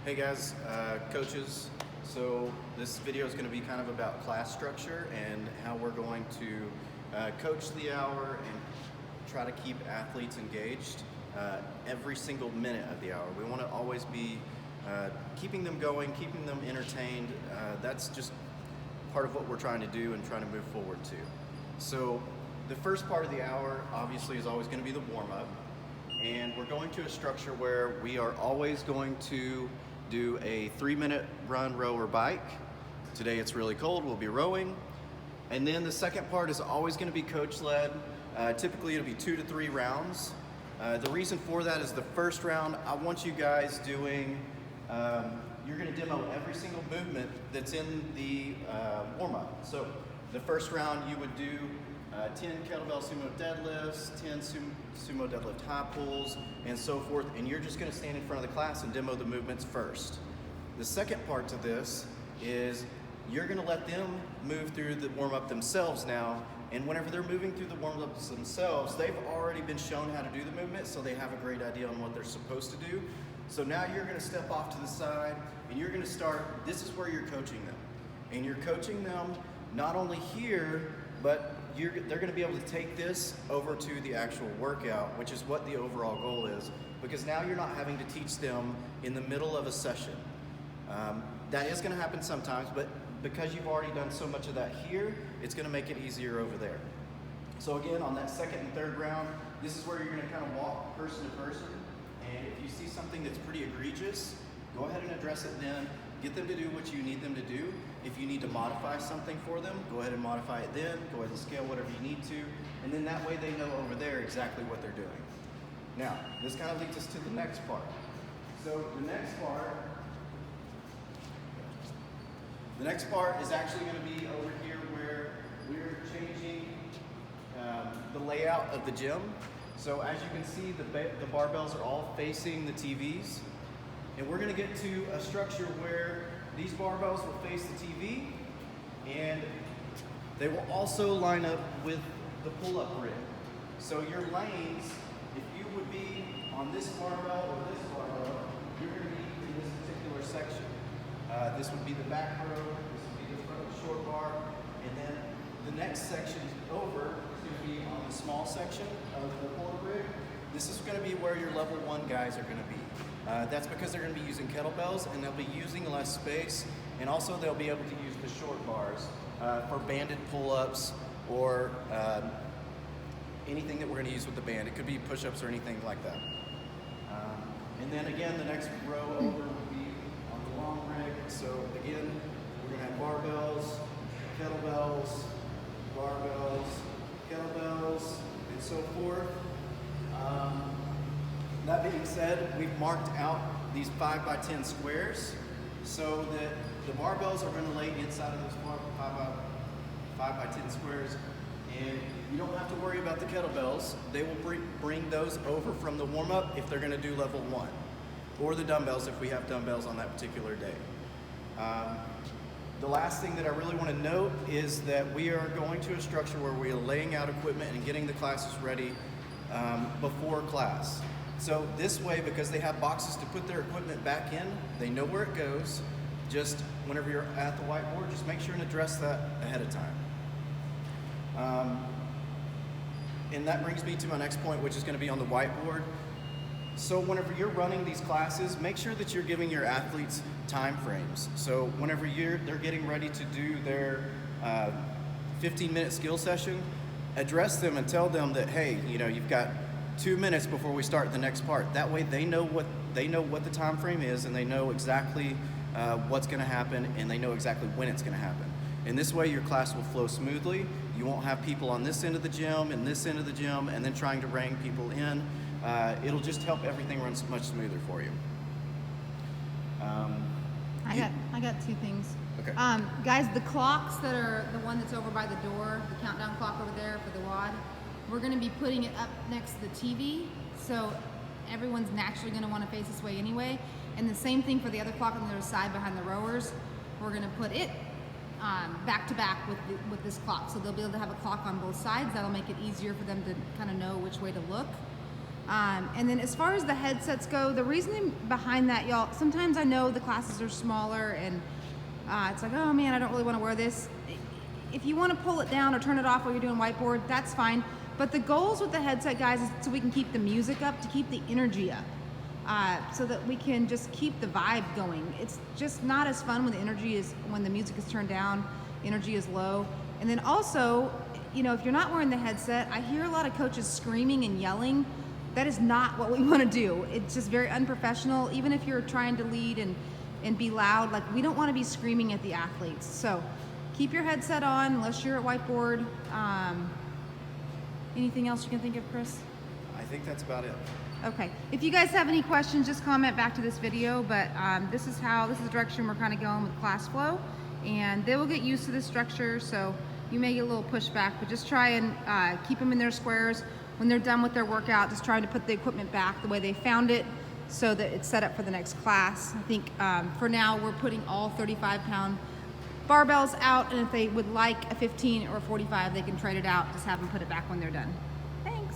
Hey guys, coaches. So this video is going to be kind of about class structure and how we're going to coach the hour and try to keep athletes engaged every single minute of the hour. We want to always be keeping them going, keeping them entertained. That's just part of what we're trying to do and trying to move forward to. So the first part of the hour obviously is always going to be the warm-up, and we're going to a structure where we are always going to do a 3-minute run, row, or bike. Today it's really cold, we'll be rowing. And then the second part is always going to be coach-led. Typically it'll be 2 to 3 rounds. The reason for that is the first round, I want you guys doing, you're going to demo every single movement that's in the warm-up. So the first round you would do 10 kettlebell sumo deadlifts, 10 sumo deadlift high pulls, and so forth, and you're just going to stand in front of the class and demo the movements first. The second part to this is you're going to let them move through the warm-up themselves now, and whenever they're moving through the warm-ups themselves, they've already been shown how to do the movement, so they have a great idea on what they're supposed to do. So now you're going to step off to the side, and you're going to start, this is where you're coaching them. And you're coaching them not only here, but they're going to be able to take this over to the actual workout, which is what the overall goal is, because now you're not having to teach them in the middle of a session. That is going to happen sometimes, but because you've already done so much of that here, it's going to make it easier over there. So again, on that second and third round, this is where you're going to kind of walk person to person, and if you see something that's pretty egregious, go ahead and address it then. Get them to do what you need them to do. If you need to modify something for them, go ahead and modify it then. Go ahead and scale whatever you need to. And then that way they know over there exactly what they're doing. Now, this kind of leads us to the next part. So the next part is actually going to be over here where we're changing the layout of the gym. So as you can see, the barbells are all facing the TVs. And we're going to get to a structure where these barbells will face the TV, and they will also line up with the pull-up rig. So your lanes, if you would be on this barbell or this barbell, you're going to be in this particular section. This would be the back row, this would be the front of the short bar, and then the next section over is going to be on the small section of the pull-up rig. This is going to be where your level 1 guys are going to be. That's because they're going to be using kettlebells, and they'll be using less space, and also they'll be able to use the short bars for banded pull-ups or anything that we're going to use with the band. It could be push-ups or anything like that. And then again, the next row over would be on the long rig. So again, we're going to have barbells, kettlebells, barbells, kettlebells, and so forth. That being said, we've marked out these 5 by 10 squares so that the barbells are going to lay inside of those 5 by 10 squares, and you don't have to worry about the kettlebells. They will bring those over from the warm-up if they're going to do level 1, or the dumbbells if we have dumbbells on that particular day. The last thing that I really want to note is that we are going to a structure where we are laying out equipment and getting the classes ready before class. So this way, because they have boxes to put their equipment back in, they know where it goes. Just whenever you're at the whiteboard, just make sure and address that ahead of time. And that brings me to my next point, which is going to be on the whiteboard. So whenever you're running these classes, make sure that you're giving your athletes time frames. So whenever they're getting ready to do their 15-minute skill session, address them and tell them that, hey, you've got 2 minutes before we start the next part. That way they know what the time frame is, and they know exactly what's going to happen, and they know exactly when it's going to happen. And this way your class will flow smoothly. You won't have people on this end of the gym and this end of the gym and then trying to rein people in. It'll just help everything run much smoother for you. I got 2 things. Okay. Guys, the clocks that are the one that's over by the door, the countdown clock over there for the WOD, we're going to be putting it up next to the TV, so everyone's naturally going to want to face this way anyway. And the same thing for the other clock on the other side behind the rowers. We're going to put it back to back with this clock, so they'll be able to have a clock on both sides. That'll make it easier for them to kind of know which way to look. And then as far as the headsets go, the reasoning behind that, y'all, sometimes I know the classes are smaller and it's like, oh man, I don't really want to wear this. If you want to pull it down or turn it off while you're doing whiteboard, that's fine. But the goals with the headset, guys, is so we can keep the music up, to keep the energy up. So that we can just keep the vibe going. It's just not as fun when when the music is turned down, energy is low. And then also, you know, if you're not wearing the headset, I hear a lot of coaches screaming and yelling. That is not what we want to do. It's just very unprofessional. Even if you're trying to lead and be loud, like, we don't want to be screaming at the athletes. So keep your headset on unless you're at whiteboard. Anything else you can think of, Chris? I think that's about it. Okay, if you guys have any questions, just comment back to this video, but this is the direction we're kind of going with class flow, and they will get used to this structure, so you may get a little pushback, but just try and keep them in their squares. When they're done with their workout, just try to put the equipment back the way they found it so that it's set up for the next class. I think for now, we're putting all 35-pound barbells out, and if they would like a 15 or a 45, they can trade it out, just have them put it back when they're done. Thanks.